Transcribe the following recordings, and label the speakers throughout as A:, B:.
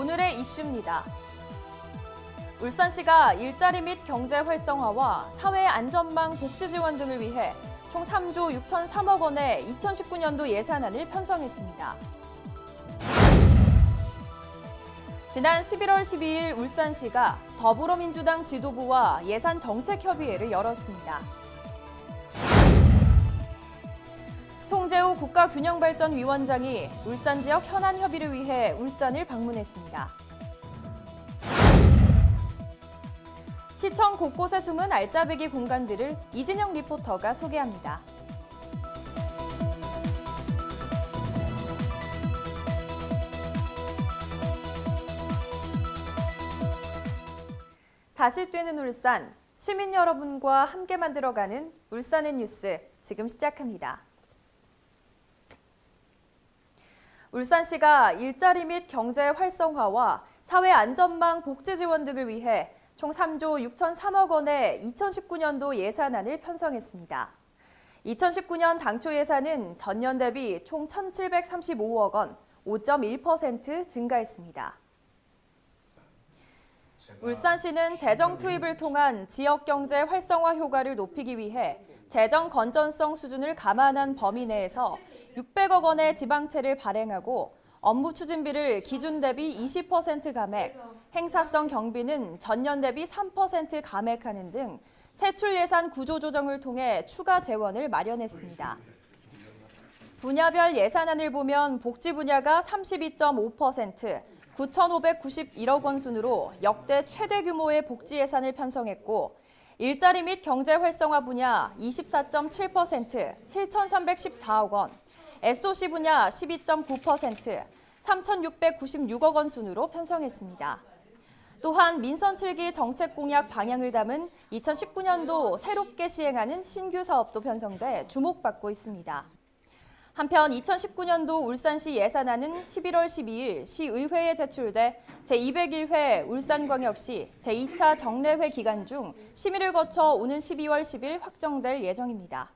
A: 오늘의 이슈입니다. 울산시가 일자리 및 경제 활성화와 사회 안전망 복지 지원 등을 위해 총 3조 6,003억 원의 2019년도 예산안을 편성했습니다. 지난 11월 12일 울산시가 더불어민주당 지도부와 예산정책협의회를 열었습니다. 송재호 국가균형발전위원장이 울산 지역 현안 협의를 위해 울산을 방문했습니다. 시청 곳곳에 숨은 알짜배기 공간들을 이진영 리포터가 소개합니다. 다시 뛰는 울산, 시민 여러분과 함께 만들어가는 울산의 뉴스, 지금 시작합니다. 울산시가 일자리 및 경제 활성화와 사회 안전망 복지 지원 등을 위해 총 3조 6,003억 원의 2019년도 예산안을 편성했습니다. 2019년 당초 예산은 전년 대비 총 1,735억 원, 5.1% 증가했습니다. 울산시는 재정 투입을 통한 지역 경제 활성화 효과를 높이기 위해 재정 건전성 수준을 감안한 범위 내에서 600억 원의 지방채를 발행하고 업무 추진비를 기준 대비 20% 감액, 행사성 경비는 전년 대비 3% 감액하는 등 세출 예산 구조 조정을 통해 추가 재원을 마련했습니다. 분야별 예산안을 보면 복지 분야가 32.5%, 9,591억 원 순으로 역대 최대 규모의 복지 예산을 편성했고 일자리 및 경제 활성화 분야 24.7%, 7,314억 원, SOC 분야 12.9%, 3,696억 원 순으로 편성했습니다. 또한 민선 7기 정책 공약 방향을 담은 2019년도 새롭게 시행하는 신규 사업도 편성돼 주목받고 있습니다. 한편 2019년도 울산시 예산안은 11월 12일 시의회에 제출돼 제201회 울산광역시 제2차 정례회 기간 중 심의를 거쳐 오는 12월 10일 확정될 예정입니다.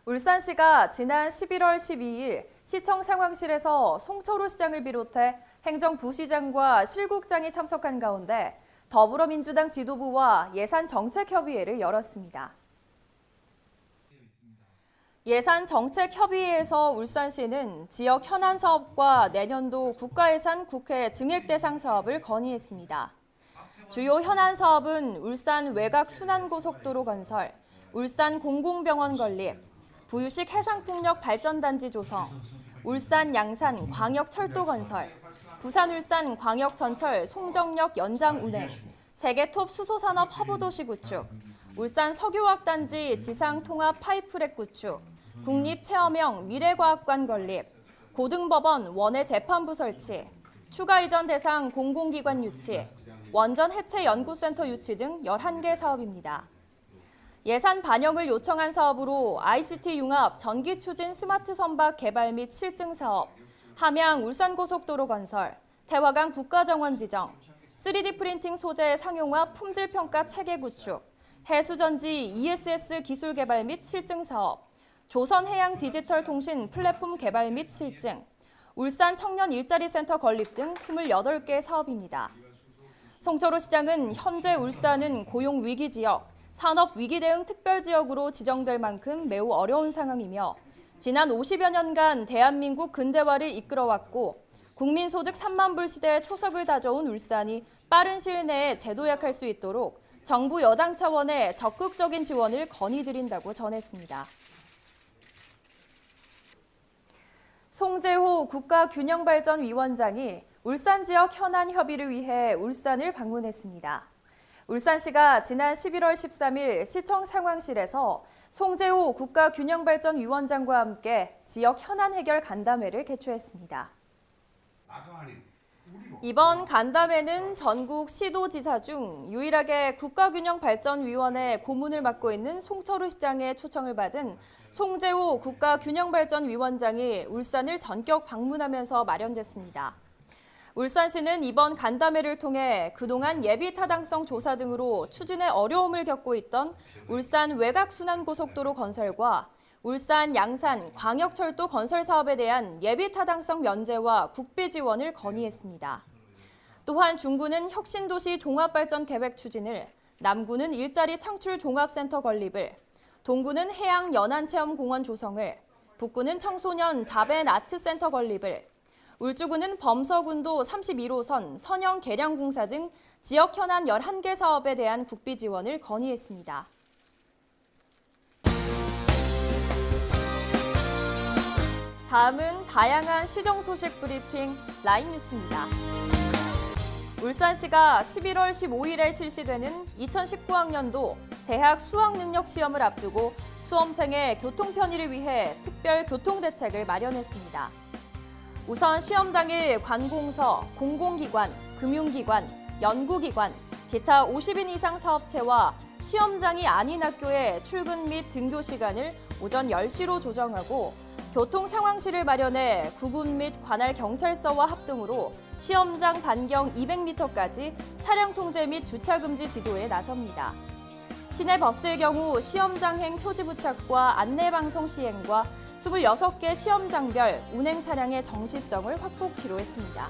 A: 울산시가 지난 11월 12일 시청 상황실에서 송철호 시장을 비롯해 행정부시장과 실국장이 참석한 가운데 더불어민주당 지도부와 예산정책협의회를 열었습니다. 예산정책협의회에서 울산시는 지역 현안 사업과 내년도 국가예산 국회 증액 대상 사업을 건의했습니다. 주요 현안 사업은 울산 외곽 순환고속도로 건설, 울산 공공병원 건립, 부유식 해상풍력 발전단지 조성, 울산 양산 광역철도 건설, 부산 울산 광역전철 송정역 연장 운행, 세계톱 수소산업 허브도시 구축, 울산 석유화학단지 지상통합 파이프랙 구축, 국립체험형 미래과학관 건립, 고등법원 원외 재판부 설치, 추가 이전 대상 공공기관 유치, 원전 해체 연구센터 유치 등 11개 사업입니다. 예산 반영을 요청한 사업으로 ICT 융합 전기 추진 스마트 선박 개발 및 실증 사업, 함양 울산고속도로 건설, 태화강 국가정원 지정, 3D 프린팅 소재 상용화 품질 평가 체계 구축, 해수전지 ESS 기술 개발 및 실증 사업, 조선해양 디지털 통신 플랫폼 개발 및 실증, 울산 청년 일자리 센터 건립 등 28개 사업입니다. 송철호 시장은 현재 울산은 고용 위기 지역, 산업 위기 대응 특별 지역으로 지정될 만큼 매우 어려운 상황이며 지난 50여 년간 대한민국 근대화를 이끌어왔고 국민소득 3만 불 시대의 초석을 다져온 울산이 빠른 시일 내에 재도약할 수 있도록 정부 여당 차원의 적극적인 지원을 건의드린다고 전했습니다. 송재호 국가균형발전위원장이 울산 지역 현안 협의를 위해 울산을 방문했습니다. 울산시가 지난 11월 13일 시청 상황실에서 송재호 국가균형발전위원장과 함께 지역 현안 해결 간담회를 개최했습니다. 이번 간담회는 전국 시도지사 중 유일하게 국가균형발전위원회 고문을 맡고 있는 송철호 시장의 초청을 받은 송재호 국가균형발전위원장이 울산을 전격 방문하면서 마련됐습니다. 울산시는 이번 간담회를 통해 그동안 예비 타당성 조사 등으로 추진에 어려움을 겪고 있던 울산 외곽순환고속도로 건설과 울산, 양산, 광역철도 건설 사업에 대한 예비 타당성 면제와 국비 지원을 건의했습니다. 또한 중구는 혁신도시 종합발전 계획 추진을, 남구는 일자리 창출 종합센터 건립을, 동구는 해양 연안체험공원 조성을, 북구는 청소년 자벤 아트센터 건립을, 울주군은 범서군도 31호선 선형 개량공사 등 지역 현안 11개 사업에 대한 국비 지원을 건의했습니다. 다음은 다양한 시정 소식 브리핑 라인 뉴스입니다. 울산시가 11월 15일에 실시되는 2019학년도 대학 수학능력 시험을 앞두고 수험생의 교통 편의를 위해 특별 교통대책을 마련했습니다. 우선 시험 당일 관공서, 공공기관, 금융기관, 연구기관, 기타 50인 이상 사업체와 시험장이 아닌 학교의 출근 및 등교 시간을 오전 10시로 조정하고 교통 상황실을 마련해 구군 및 관할 경찰서와 합동으로 시험장 반경 200m까지 차량 통제 및 주차 금지 지도에 나섭니다. 시내 버스의 경우 시험장행 표지 부착과 안내방송 시행과 26개 시험장별 운행 차량의 정시성을 확보키로 했습니다.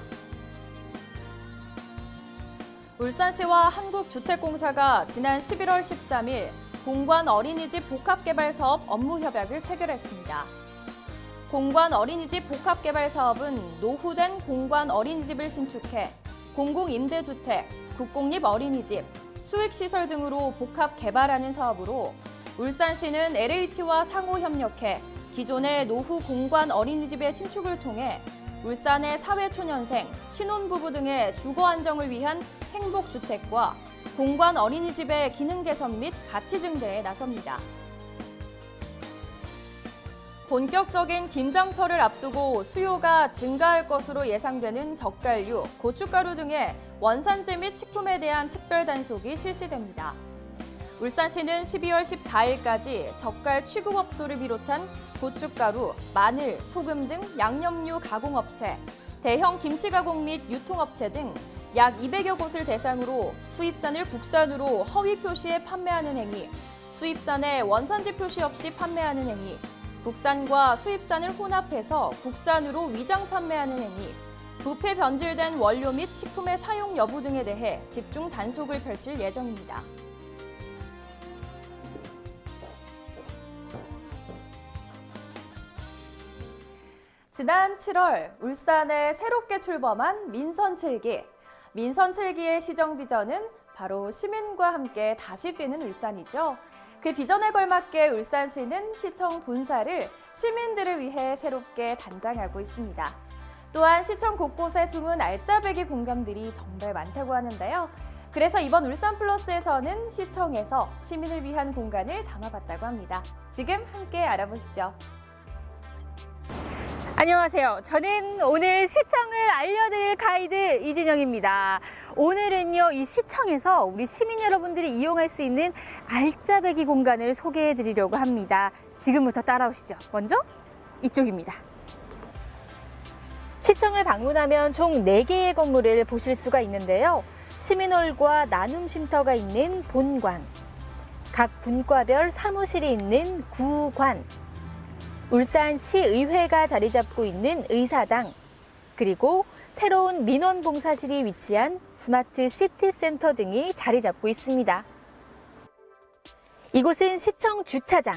A: 울산시와 한국주택공사가 지난 11월 13일 공관 어린이집 복합개발사업 업무협약을 체결했습니다. 공관 어린이집 복합개발 사업은 노후된 공관 어린이집을 신축해 공공임대주택, 국공립 어린이집, 수익시설 등으로 복합 개발하는 사업으로 울산시는 LH와 상호 협력해 기존의 노후 공관 어린이집의 신축을 통해 울산의 사회초년생, 신혼부부 등의 주거 안정을 위한 행복주택과 공관 어린이집의 기능 개선 및 가치 증대에 나섭니다. 본격적인 김장철을 앞두고 수요가 증가할 것으로 예상되는 젓갈류, 고춧가루 등의 원산지 및 식품에 대한 특별 단속이 실시됩니다. 울산시는 12월 14일까지 젓갈 취급업소를 비롯한 고춧가루, 마늘, 소금 등 양념류 가공업체, 대형 김치 가공 및 유통업체 등 약 200여 곳을 대상으로 수입산을 국산으로 허위 표시에 판매하는 행위, 수입산에 원산지 표시 없이 판매하는 행위, 국산과 수입산을 혼합해서 국산으로 위장 판매하는 행위, 부패 변질된 원료 및 식품의 사용 여부 등에 대해 집중 단속을 펼칠 예정입니다. 지난 7월 울산에 새롭게 출범한 민선 7기. 민선 7기의 시정 비전은 바로 시민과 함께 다시 뛰는 울산이죠. 그 비전에 걸맞게 울산시는 시청 본사를 시민들을 위해 새롭게 단장하고 있습니다. 또한 시청 곳곳에 숨은 알짜배기 공간들이 정말 많다고 하는데요. 그래서 이번 울산플러스에서는 시청에서 시민을 위한 공간을 담아봤다고 합니다. 지금 함께 알아보시죠.
B: 안녕하세요. 저는 오늘 시청을 알려드릴 가이드 이진영입니다. 오늘은요, 이 시청에서 우리 시민 여러분들이 이용할 수 있는 알짜배기 공간을 소개해 드리려고 합니다. 지금부터 따라오시죠. 먼저 이쪽입니다. 시청을 방문하면 총 4개의 건물을 보실 수가 있는데요. 시민홀과 나눔 쉼터가 있는 본관, 각 분과별 사무실이 있는 구관, 울산시의회가 자리 잡고 있는 의사당, 그리고 새로운 민원봉사실이 위치한 스마트 시티센터 등이 자리 잡고 있습니다. 이곳은 시청 주차장.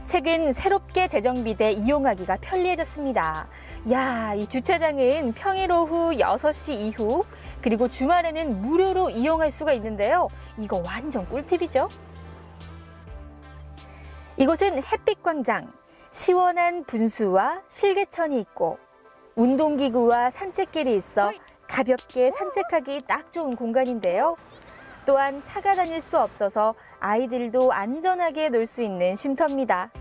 B: 최근 새롭게 재정비돼 이용하기가 편리해졌습니다. 이야, 이 주차장은 평일 오후 6시 이후 그리고 주말에는 무료로 이용할 수가 있는데요. 이거 완전 꿀팁이죠? 이곳은 햇빛광장. 시원한 분수와 실개천이 있고 운동기구와 산책길이 있어 가볍게 산책하기 딱 좋은 공간인데요. 또한 차가 다닐 수 없어서 아이들도 안전하게 놀 수 있는 쉼터입니다.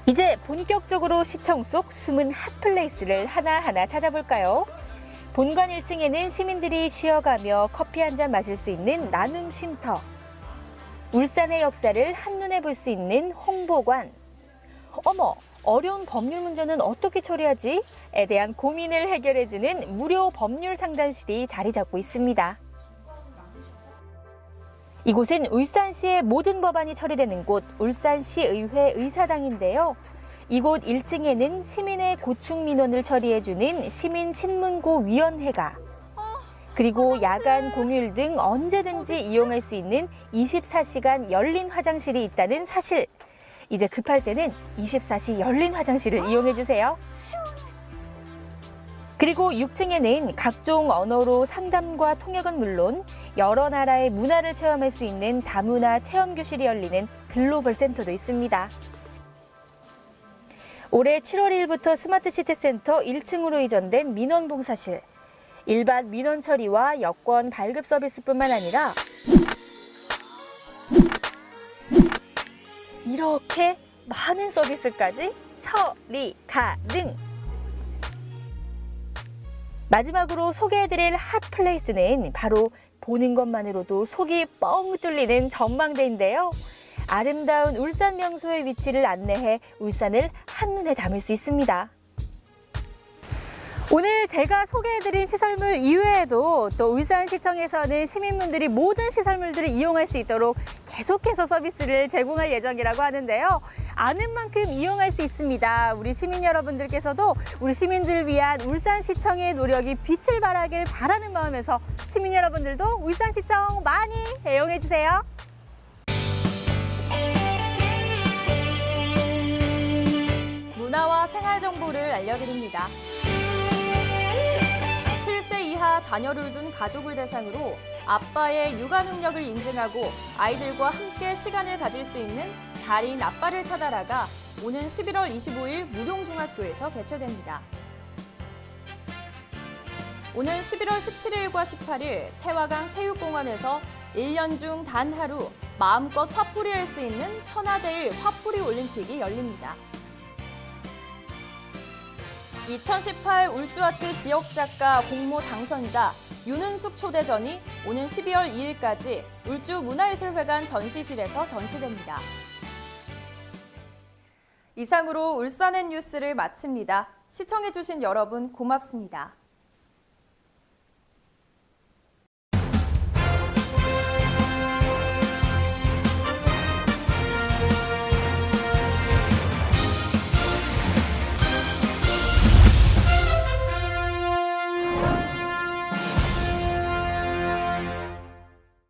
B: 이제 본격적으로 시청 속 숨은 핫플레이스를 하나하나 찾아볼까요? 본관 1층에는 시민들이 쉬어가며 커피 한 잔 마실 수 있는 나눔 쉼터, 울산의 역사를 한눈에 볼 수 있는 홍보관, 어머, 어려운 법률 문제는 어떻게 처리하지? 에 대한 고민을 해결해주는 무료 법률 상담실이 자리 잡고 있습니다. 이곳은 울산시의 모든 법안이 처리되는 곳 울산시의회 의사당인데요. 이곳 1층에는 시민의 고충 민원을 처리해주는 시민신문고위원회가, 그리고 야간, 공휴일 등 언제든지 이용할 수 있는 24시간 열린 화장실이 있다는 사실. 이제 급할 때는 24시 열린 화장실을 이용해 주세요. 그리고 6층에는 각종 언어로 상담과 통역은 물론 여러 나라의 문화를 체험할 수 있는 다문화 체험교실이 열리는 글로벌 센터도 있습니다. 올해 7월 1일부터 스마트시티센터 1층으로 이전된 민원봉사실. 일반 민원 처리와 여권 발급 서비스뿐만 아니라 이렇게 많은 서비스까지 처리 가능! 마지막으로 소개해드릴 핫플레이스는 바로 보는 것만으로도 속이 뻥 뚫리는 전망대인데요. 아름다운 울산 명소의 위치를 안내해 울산을 한눈에 담을 수 있습니다. 오늘 제가 소개해드린 시설물 이외에도 또 울산시청에서는 시민분들이 모든 시설물들을 이용할 수 있도록 계속해서 서비스를 제공할 예정이라고 하는데요. 아는 만큼 이용할 수 있습니다. 우리 시민 여러분들께서도 우리 시민들을 위한 울산시청의 노력이 빛을 발하길 바라는 마음에서 시민 여러분들도 울산시청 많이 애용해 주세요.
A: 문화와 생활 정보를 알려드립니다. 7세 이하 자녀를 둔 가족을 대상으로 아빠의 육아 능력을 인증하고 아이들과 함께 시간을 가질 수 있는 달인 아빠를 찾아라가 오는 11월 25일 무룡중학교에서 개최됩니다. 오는 11월 17일과 18일 태화강 체육공원에서 1년 중 단 하루 마음껏 화풀이할 수 있는 천하제일 화풀이 올림픽이 열립니다. 2018 울주아트 지역작가 공모 당선자 윤은숙 초대전이 오는 12월 2일까지 울주문화예술회관 전시실에서 전시됩니다. 이상으로 울산의 뉴스를 마칩니다. 시청해주신 여러분 고맙습니다.